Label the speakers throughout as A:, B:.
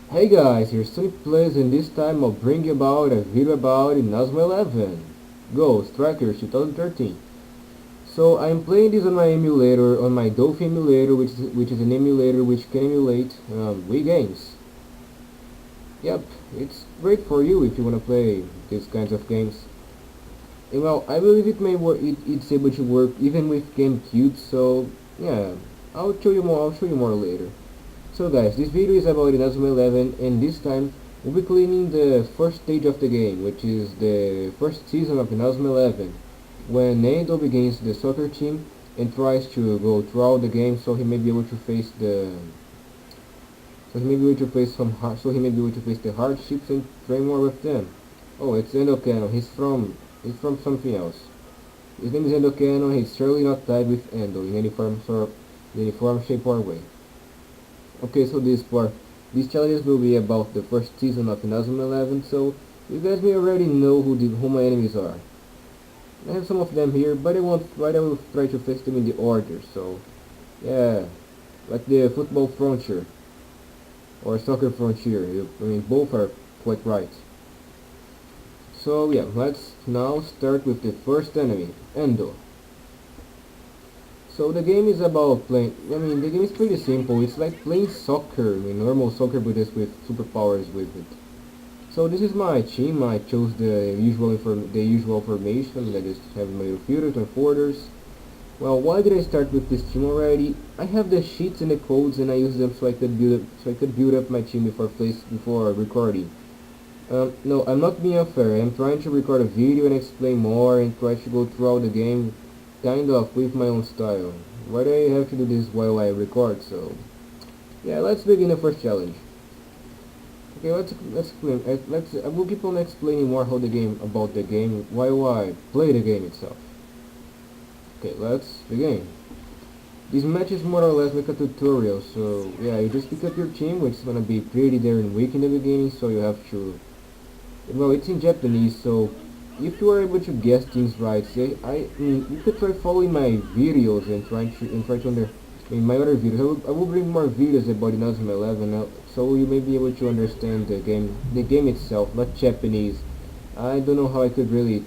A: Hey guys, here's Sonic Plays, and this time I'll bring you about a video about Inazuma 11 Go Strikers 2013. So I'm playing this on my emulator, on my Dolphin emulator, which is an emulator which can emulate Wii games. Yep, it's great for you if you want to play these kinds of games. And well, I believe it may work. It's able to work even with GameCube. So yeah, I'll show you more. I'll show you more later. So guys, this video is about Inazuma 11, and this time we'll be cleaning the first stage of the game, which is the first season of Inazuma 11, when Endo begins the soccer team and tries to go throughout the game so he may be able to face so he may be able to face the hardships and train more with them. Oh, it's Endo Canon. He's from something else. His name is Endo Canon. He's surely not tied with Endo in any form, shape or way. Okay, so these challenges will be about the first season of Inazuma 11, so you guys may already know who my enemies are. I have some of them here, but I will try to face them in the order, so yeah, like the football frontier, or soccer frontier, I mean both are quite right. So yeah, let's now start with the first enemy, Endo. So the game is about the game is pretty simple. It's like playing soccer, normal soccer, but just with superpowers with it. So this is my team. I chose the usual formation. I just have my midfielders and forwarders. Well, why did I start with this team already? I have the sheets and the codes, and I use them so I could build up my team before recording. No, I'm not being unfair. I'm trying to record a video and explain more and try to go throughout the game kind of with my own style. Why do I have to do this while I record? So yeah, let's begin the first challenge. Okay, I will keep on explaining more about the game while I play the game itself. Okay, let's begin. This match is more or less like a tutorial, so yeah, you just pick up your team, which is gonna be pretty there and weak in the beginning, so you have to, well, it's in Japanese, so if you are able to guess things right, say you could try following my videos and try to my other videos. I will bring more videos about Inazuma 11, so you may be able to understand the game itself, not Japanese. I don't know how I could really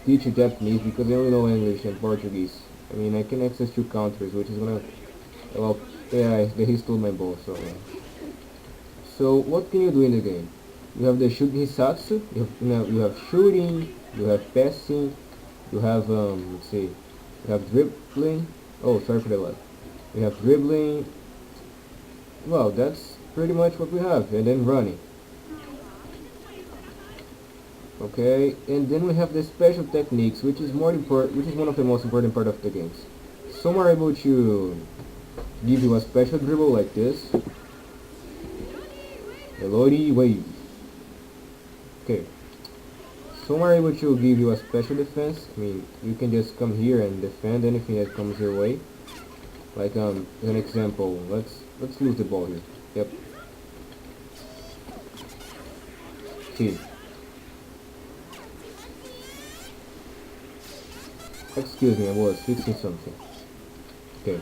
A: teach you Japanese because I only know English and Portuguese. I mean, I can access two countries, which is gonna, well, yeah, he stole my ball, so so what can you do in the game? You have the shoot Hisatsu, you have shooting, you have passing, you have let's see, you have dribbling. Oh, sorry for the lag. You have dribbling. Well, that's pretty much what we have, and then running. Okay, and then we have the special techniques, which is one of the most important part of the games. Some are able to give you a special dribble like this, Elodie wave. Okay, some are able to give you a special defense. I mean, you can just come here and defend anything that comes your way. Like as an example, let's lose the ball here. Yep. See. Excuse me, I was fixing something. Okay.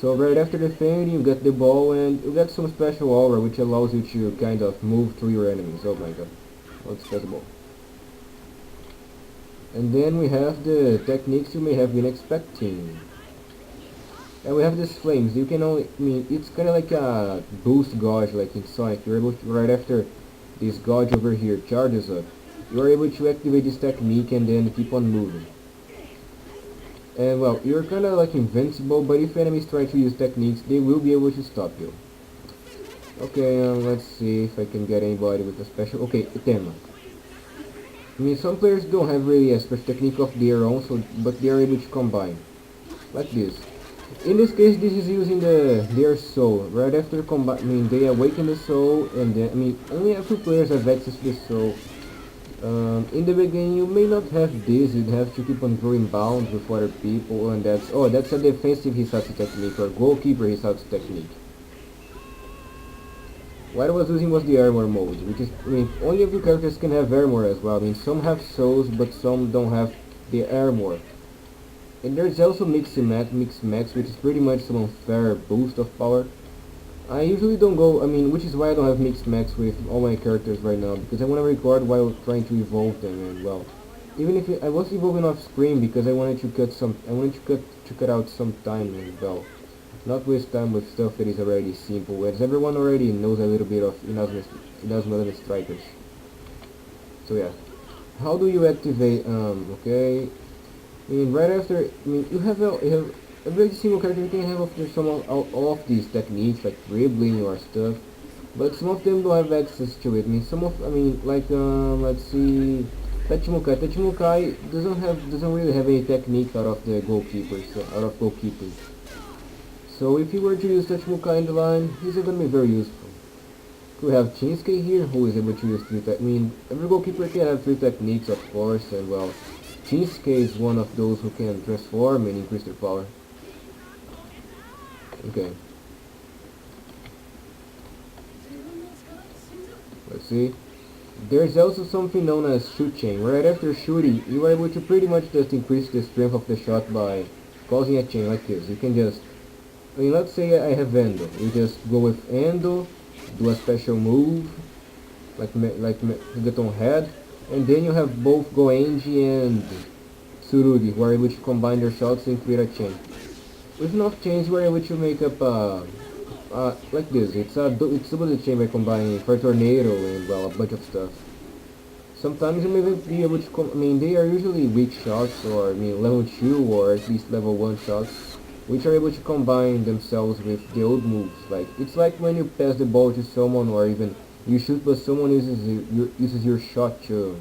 A: So right after defending, you get the ball and you get some special aura which allows you to kind of move through your enemies. Oh my god. Let's get the ball. And then we have the techniques you may have been expecting. And we have these flames. You can only, it's kind of like a boost gauge like in Sonic. You're able to, right after this gauge over here charges up, you're able to activate this technique and then keep on moving. And well, you're kind of like invincible, but if enemies try to use techniques, they will be able to stop you. Okay, let's see if I can get anybody with a special. Okay, Itema. I mean, some players don't have really a special technique of their own, but they are able to combine. Like this. In this case, this is using their soul. Right after they awaken the soul, and then, only a few players have access to the soul. In the beginning, you may not have this. You'd have to keep on drawing bounds with other people, and that's a defensive Hisatsu technique, or goalkeeper Hisatsu technique. What I was using was the armor mode, which is, only a few characters can have armor as well. Some have souls, but some don't have the armor. And there's also Mix Max, which is pretty much some unfair boost of power. I usually don't go, I mean, which is why I don't have mixed max with all my characters right now, because I want to record while trying to evolve them, and well, even if I was evolving off screen because I wanted to cut out some time, and well, not waste time with stuff that is already simple, as everyone already knows a little bit of Inazuma Eleven Strikers. So yeah, how do you activate, okay, I mean, right after, I mean, you have a very single character you can have after some of all of these techniques like dribbling or stuff, but some of them don't have access to it. I mean, some of, I mean, like let's see, Tachimukai. Tachimukai doesn't really have any technique out of the goalkeepers, out of goalkeeping. So if you were to use Tachimukai in the line, he's gonna be very useful. We have Shinsuke here, who is able to use I mean, every goalkeeper can have three techniques, of course, and well, Shinsuke is one of those who can transform and increase their power. Okay. Let's see. There's also something known as shoot chain. Right after shooting, you are able to pretty much just increase the strength of the shot by causing a chain like this. You can just, I mean, let's say I have Endo. You just go with Endo, do a special move, Higaton head, and then you have both Goenji and Tsurugi who are able to combine their shots and create a chain. With enough chains, you are able to make up like this. It's double the chain by combining for tornado and well a bunch of stuff. Sometimes you may even be able to I mean, they are usually weak shots, or I mean level 2 or at least level 1 shots, which are able to combine themselves with the old moves. Like, it's like when you pass the ball to someone, or even you shoot but someone uses your shot to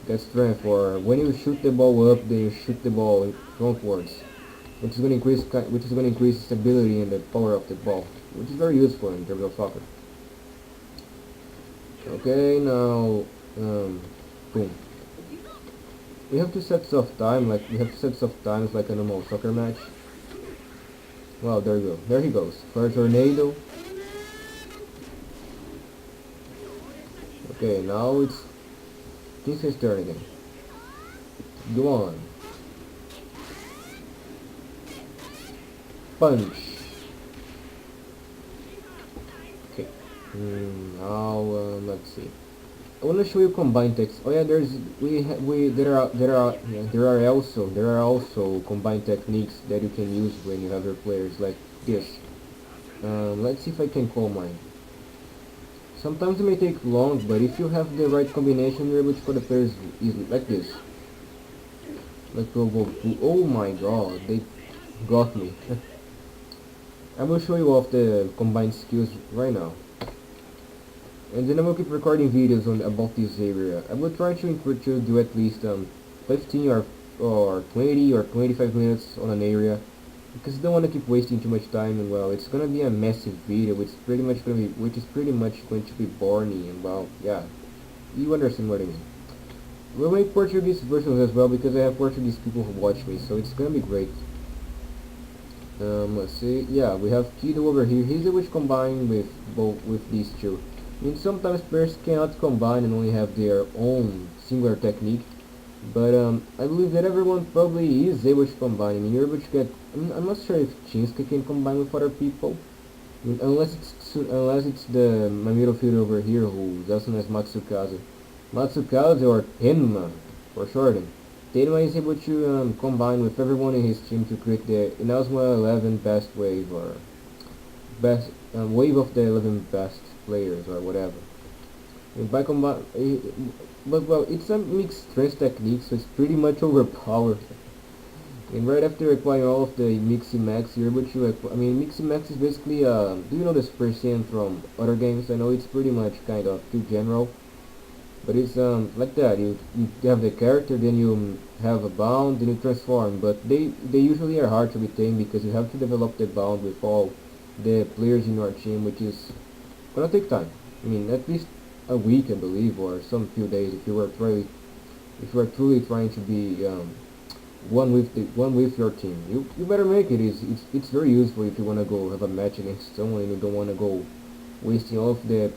A: get strength, or when you shoot the ball up, then you shoot the ball frontwards, which is going to increase stability and the power of the ball, which is very useful in terms of soccer. Okay, now, boom. We have two sets of time, like we have two sets of times like a normal soccer match. Wow, there you go. There he goes. For a tornado. Okay, now it's his turn again. Go on. Punch. Okay. Now let's see. I want to show you combined text. Oh yeah, there are also combined techniques that you can use when you have your players like this. Let's see if I can call mine. Sometimes it may take long, but if you have the right combination, you're able to call the players easily like this. Like oh my god, they got me. I will show you off the combined skills right now. And then I will keep recording videos about this area. I will try to do at least 15 or 20 or 25 minutes on an area, because I don't want to keep wasting too much time, and well, it's gonna be a massive video, which is pretty much going to be boring, and well, yeah, you understand what I mean. We'll make Portuguese versions as well, because I have Portuguese people who watch me, so it's gonna be great. Let's see. Yeah, we have Kido over here. He's able to combine with these two. I mean, sometimes players cannot combine and only have their own singular technique, but I believe that everyone probably is able to combine. I mean, you're able to get. I mean, I'm not sure if Shinsuke can combine with other people. I mean, unless it's my middle fielder over here who is also known as Matsukaze or Tenma for short. Tenma is able to combine with everyone in his team to create the Inazuma 11 best wave, or best wave of the 11 best players, or whatever. And by combine, but well, it's a mixed strength technique, so it's pretty much overpowered. And right after acquiring all of the Mixi Max, you're able to I mean, Mixi Max is basically do you know the Super Saiyan from other games? I know it's pretty much kind of too general, but it's like that. You have the character, then you have a bound, then you transform. But they usually are hard to retain, because you have to develop the bound with all the players in your team, which is gonna take time. I mean, at least a week, I believe, or some few days, if you are truly trying to be one with your team. You better make it. It's very useful if you wanna go have a match against someone and you don't wanna go wasting all of your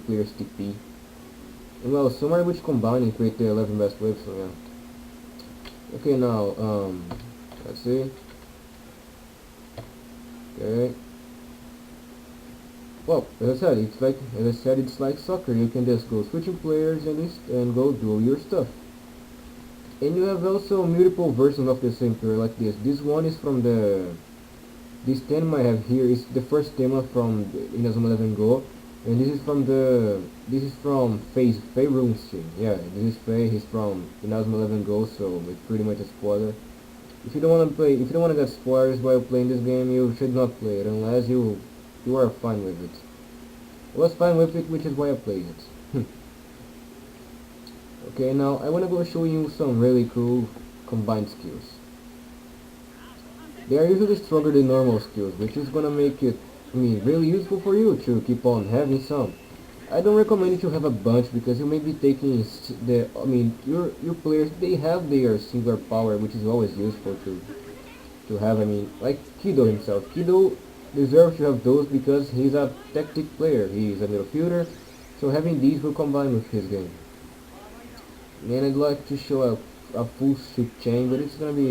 A: players' TP. And well, some are which combine and create the 11 best waves. So yeah. Okay, now let's see. Okay. Well, as I said, it's like soccer. You can just go switching players and go do your stuff. And you have also multiple versions of the same player like this. This one is from this theme I have here is the first theme from the Inazuma 11 Go, and this is from Faye Runstein. Yeah, this is Faye. He's from Inazuma 11 Go, so it's pretty much a spoiler. If you don't want to get spoilers while playing this game, you should not play it unless you are fine with it. I was fine with it, which is why I played it. Okay, now I wanna go show you some really cool combined skills. They are usually stronger than normal skills, which is gonna make it, really useful for you to keep on having some. I don't recommend you to have a bunch because you may be taking your players, they have their singular power, which is always useful to have. Like Kido himself. Kido deserves to have those because he's a tactic player. He's a midfielder, so having these will combine with his game. Then I'd like to show a full soup chain, but it's gonna be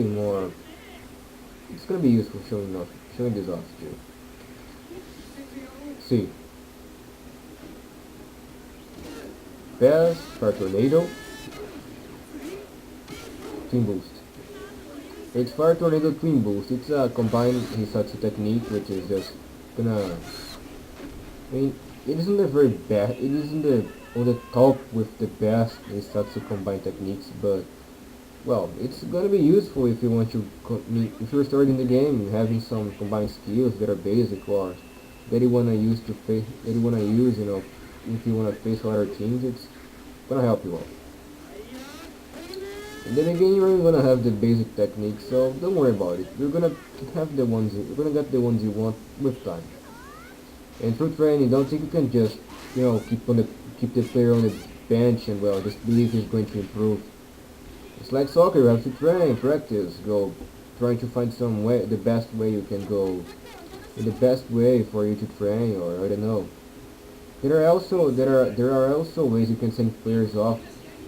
A: useful showing this off too. See, Pass, Fire Tornado, Twin Boost. It's Fire Tornado Twin Boost. It's a combined Hisatsu technique, which is just gonna. It isn't a very bad. It isn't on the top with the best Hisatsu combined techniques, but well, it's gonna be useful if you want to. If you're starting the game and having some combined skills that are basic or that you wanna use to face, that you wanna use, if you wanna face other teams, it's gonna help you out. And then again, you're only gonna have the basic techniques, so don't worry about it. You're gonna get the ones you want with time. And through training, don't think you can just, keep the player on the bench and well, just believe he's going to improve. It's like soccer, you have to train, practice, go trying to find the best way you can go, the best way for you to train, or I don't know. There are also ways you can send players off,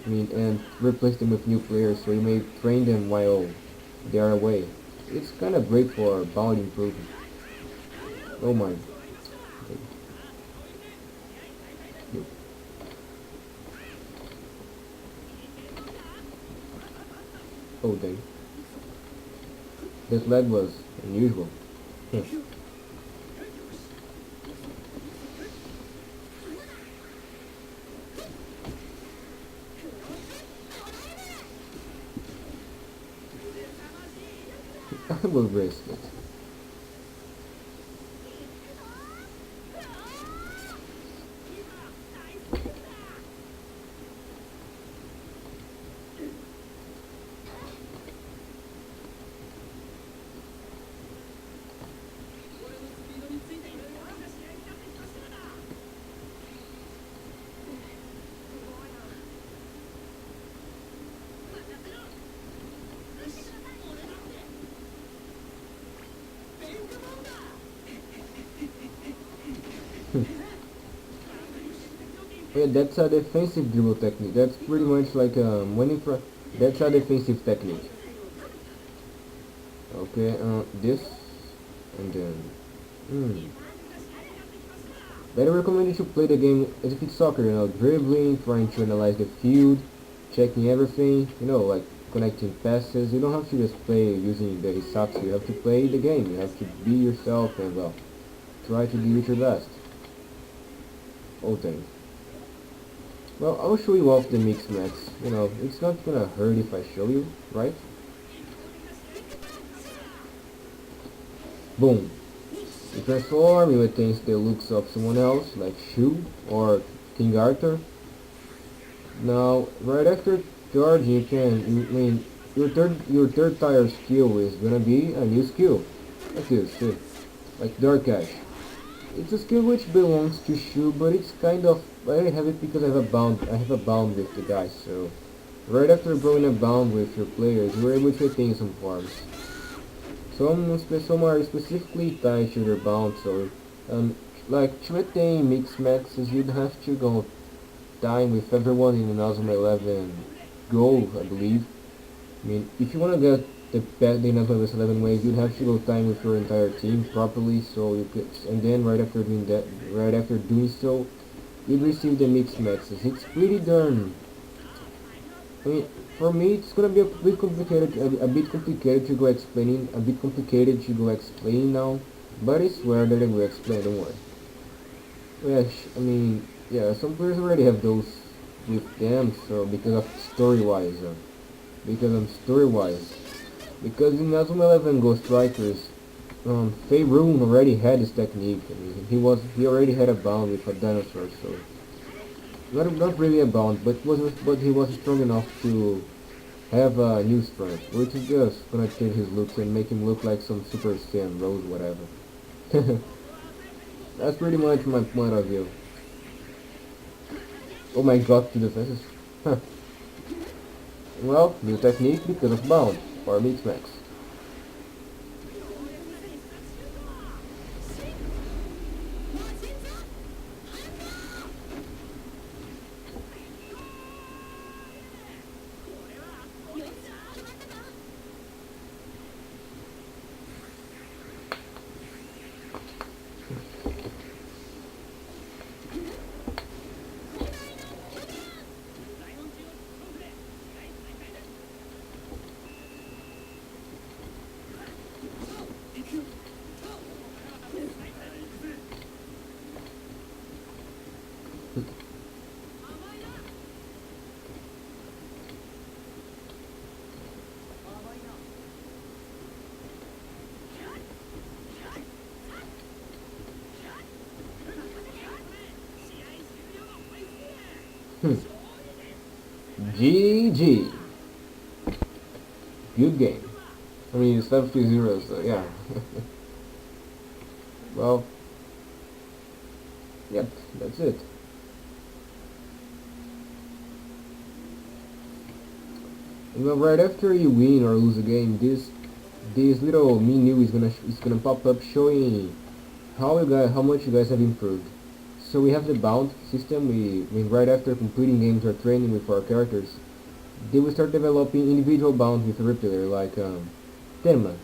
A: and replace them with new players, so you may train them while they are away. It's kind of great for bound improvement. Oh my. Oh dang. This lag was unusual. I will risk it. Yeah, that's a defensive dribble technique. That's pretty much like that's a defensive technique. Okay, this and then. Hmm. But I recommend you to play the game as if it's soccer. Dribbling, trying to analyze the field, checking everything. Like connecting passes. You don't have to just play using the Hisatsu. You have to play the game. You have to be yourself and well, try to do it your best. Oh, dang. Well, I'll show you off the mix max. It's not gonna hurt if I show you, right? Boom. You transform, you attain the looks of someone else, like Shu or King Arthur. Now, right after charge, your third tire skill is gonna be a new skill, like this, see? Like Dark Ash. It's a skill which belongs to Shu, but it's kind of I have it because I have a bound with the guys. So right after growing a bound with your players, you're able to attain some farms. Some are specifically tied to their bound. So like to attain mix maxes, you'd have to go time with everyone in Inazuma 11 Go, I believe. If you wanna get the Inazuma 11 wave, you'd have to go time with your entire team properly, so you could, and then right after doing so, you'd receive the mixed maxes. It's pretty darn. I mean, for me, it's gonna be a bit complicated to go explaining, a bit complicated to go explain now, but I swear that I will explain. Don't worry. Yeah, yeah, some players already have those with them, so because because in Inazuma 11 Ghost Strikers, Faerun already had his technique. I mean, he already had a bound with a dinosaur, so not really a bound, but he was strong enough to have a new strength, which is just gonna change his looks and make him look like some Super Saiyan Rose, whatever. That's pretty much my point of view. Oh my god, two defenses. Huh. Well, new technique because of bound, or mix max. GG. Good game. I mean, it's left 3-0, so yeah. Well, yep, that's it. And well, right after you win or lose a game, this little menu is gonna pop up showing how much you guys have improved. So we have the bound system. Right after completing games or training with our characters, they will start developing individual bounds with a replayer, like Tenma.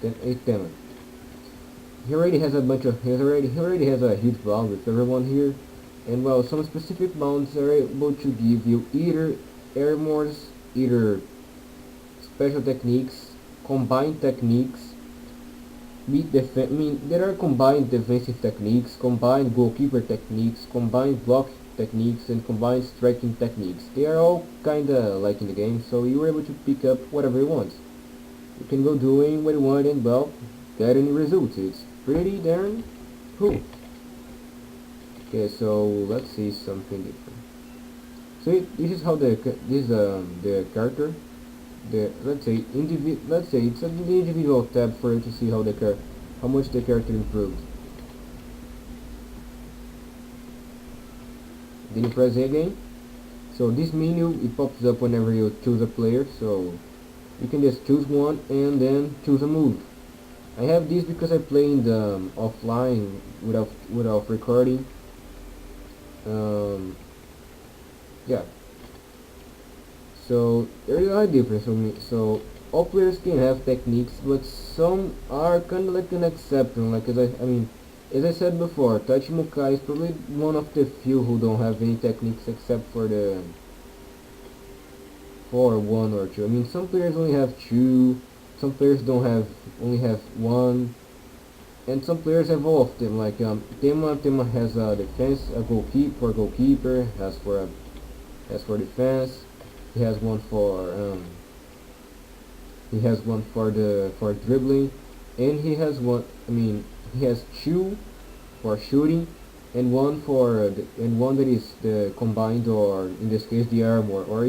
A: Tenma. He already has a huge bound with everyone here, and well, some specific bounds are able to give you either air morphs, either special techniques, combined techniques. There are combined defensive techniques, combined goalkeeper techniques, combined block techniques, and combined striking techniques. They are all kinda like in the game, so you're able to pick up whatever you want. You can go doing what you want and, well, get any results. It's pretty darn cool. Okay, so let's see something different. So this is how the character, let's say it's an individual tab for you to see how much the character improved. Then you press A again. So this menu, it pops up whenever you choose a player, so you can just choose one and then choose a move. I have this because I play in the offline without recording. Yeah. So there is a difference for me. So all players can have techniques, but some are kind of like an exception. Like as I said before, Tachimukai is probably one of the few who don't have any techniques except for one or two. I mean, some players only have two. Some players don't have only have one, and some players have all of them. Like Tema has a defense, a goalkeeper has for defense. He has one for dribbling, and he has one. He has two for shooting, and one that is the combined, or in this case the armor, or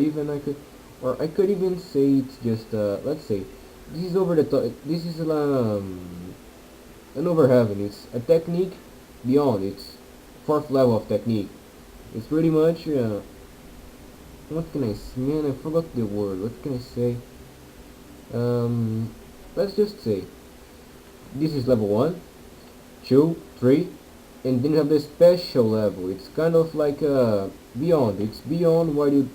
A: I could even say it's just let's say this is over the top. This is an over heaven. It's a technique beyond. It's fourth level of technique. It's pretty much. What can I say? Man, I forgot the word. What can I say? Let's just say this is level 1, 2, 3, and then you have the special level. It's kind of like beyond. It's beyond what you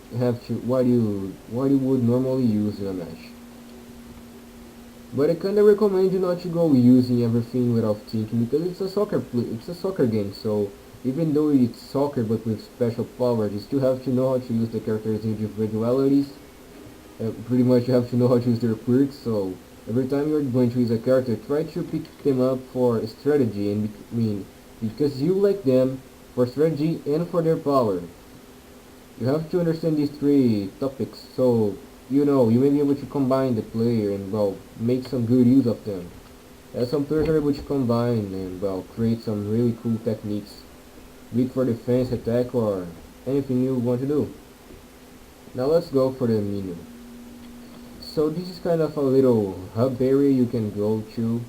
A: would normally use in a match. But I kinda recommend you not to go using everything without thinking because it's a soccer game. So even though it's soccer but with special powers, you still have to know how to use the characters' individualities. Pretty much you have to know how to use their quirks. So every time you're going to use a character, try to pick them up for strategy and because you like them for strategy and for their power. You have to understand these three topics so you know you may be able to combine the player and well make some good use of them. As some players are able to combine and well create some really cool techniques, be it for defense, attack, or anything you want to do. Now let's go for the menu. So this is kind of a little hub area you can go to.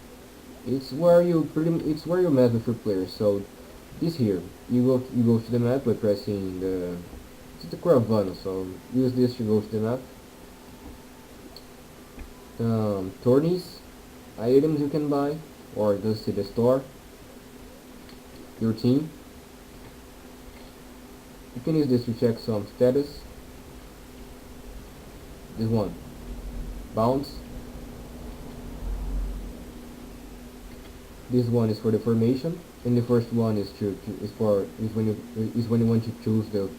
A: It's where you mess with your players. So this here, you go to the map by pressing the it's the core button. So use this to go to the map. Tourneys, items you can buy, or just to the store. Your team. You can use this to check some status. This one, bounce. This one is for the formation, and the first one is is when you want to choose the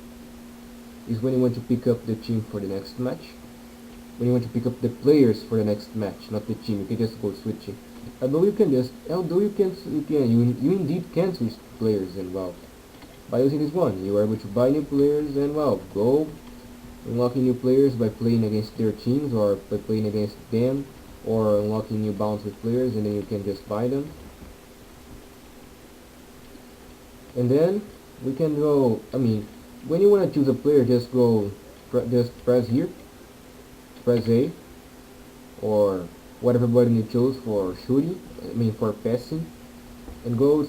A: is when you want to pick up the team for the next match. When you want to pick up the players for the next match, not the team. You can just go switching. You indeed can switch players and well by using this one. You are able to buy new players and well go unlocking new players by playing against their teams or by playing against them or unlocking new bounds with players and then you can just buy them. And then we can go, when you want to choose a player, just just press here, press A, or whatever button you chose for shooting, for passing, and go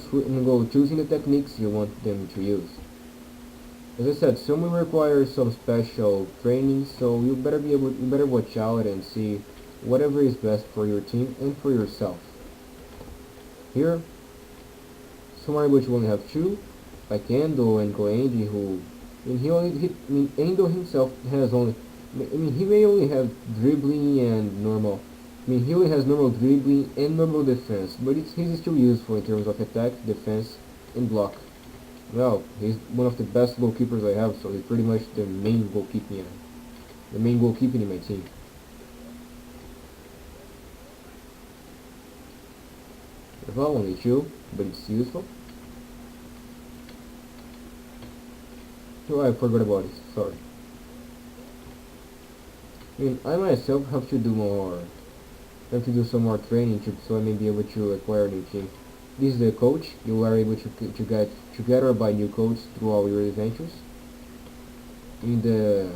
A: choosing the techniques you want them to use. As I said, some will require some special training, so you better watch out and see whatever is best for your team and for yourself. Here, somewhere which only have two, like Endo and Goenji, who, Endo himself has only, he may only have dribbling and normal. He only has normal dribbling and normal defense, but he's still useful in terms of attack, defense, and block. Well, he's one of the best goalkeepers I have, so he's pretty much the main goalkeeping in my team. Well, only two, but it's useful. Oh, I forgot about it. Sorry. I myself have to do some more training so I may be able to acquire a new team. This is the coach. You are able to get together or buy new codes through all your adventures. In the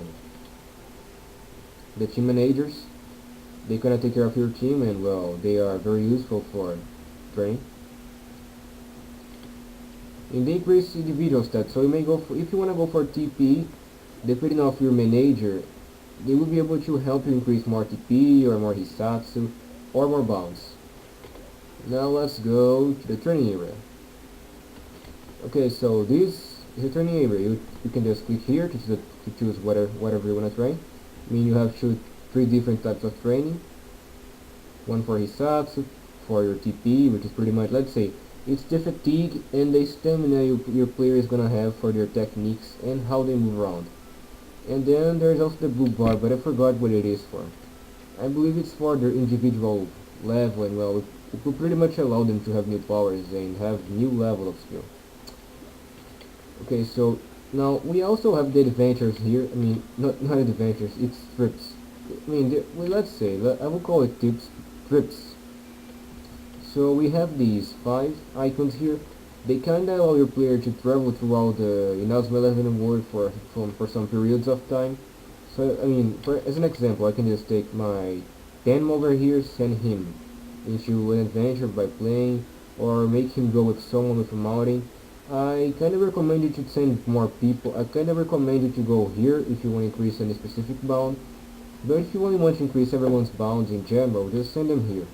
A: team managers, they kinda take care of your team and well, they are very useful for training. And they increase individual stats, so you may go for, if you wanna go for TP, depending on your manager, they will be able to help you increase more TP or more Hisatsu or more bounce. Now let's go to the training area. Okay, so this is the training area. You can just click here to choose whatever you want to train. You have three different types of training. One for Hisatsu, for your TP, which is pretty much, let's say, it's the fatigue and the stamina your player is gonna have for their techniques and how they move around. And then there's also the blue bar, but I forgot what it is for. I believe it's for their individual level and well, it will pretty much allow them to have new powers and have new level of skill. Okay, so now we also have the adventures here. Not adventures, it's trips. Let's say, I will call it trips. So we have these 5 icons here. They kinda allow your player to travel throughout the Inazuma Eleven world for some periods of time. So as an example, I can just take my Tenma over here, send him into an adventure by playing, or make him go with someone with a mountain. I kinda recommend you to send more people. I kinda recommend you to go here if you want to increase any specific bound. But if you only want to increase everyone's bounds in general, just send them here.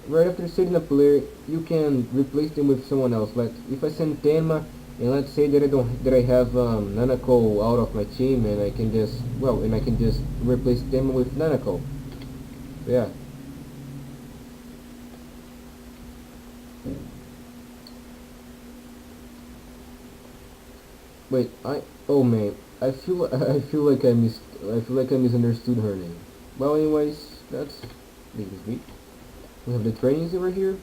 A: Right after setting a player, you can replace them with someone else. Like if I send Tenma, and let's say that I have Nanako out of my team, and I can just replace Tenma with Nanako. So yeah, Wait, oh man, I feel like I feel like I misunderstood her name. Well, anyways, that's basically. We have the trainings over here.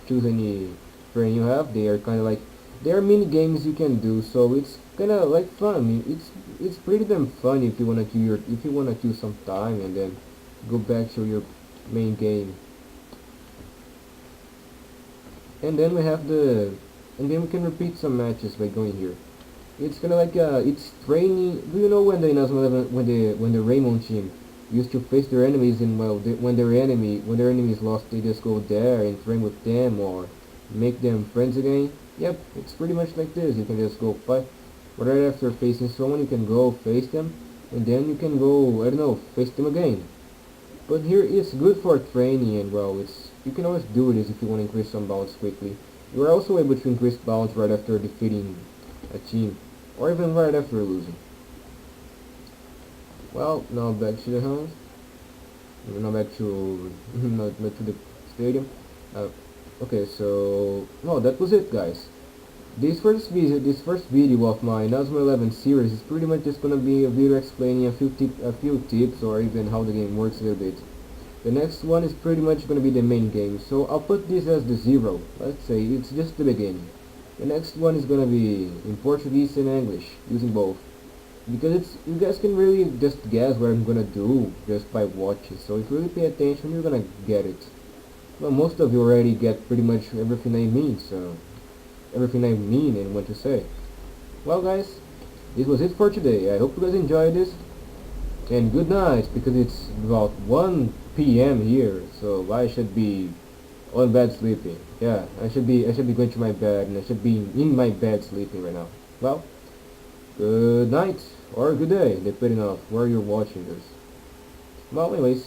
A: Choose any training you have. They are kind of like there are mini games you can do, so it's kind of like fun. I mean, it's pretty damn fun if you wanna kill some time and then go back to your main game. And then we have and then we can repeat some matches by going here. It's kind of like it's training. Do you know when the Inazuma 11, when the Raymond team used to face their enemies and well, when their enemy is lost, they just go there and train with them or make them friends again. Yep, it's pretty much like this. You can just go fight. Right after facing someone, you can go face them, and then you can go, I don't know, face them again. But here it's good for training and well, it's you can always do this if you want to increase some bounce quickly. You are also able to increase bounce right after defeating a team, or even right after losing. Well, now back to the house. Now back to not back to the stadium. Uh, okay, so no, that was it, guys. This first video of my Inazuma 11 series is pretty much just gonna be a video explaining a few tips or even how the game works a little bit. The next one is pretty much gonna be the main game, so I'll put this as the 0. Let's say it's just the beginning. The next one is gonna be in Portuguese and English, using both. Because you guys can really just guess what I'm gonna do just by watching, so if you really pay attention, you're gonna get it. Well, most of you already get pretty much everything I mean, so everything I mean and want to say. Well, guys, this was it for today. I hope you guys enjoyed this, and good night, because it's about 1 p.m. here, so I should be on bed sleeping. Yeah, I should be going to my bed, and I should be in my bed sleeping right now. Well, good night or good day, depending on where you're watching this. Well, anyways.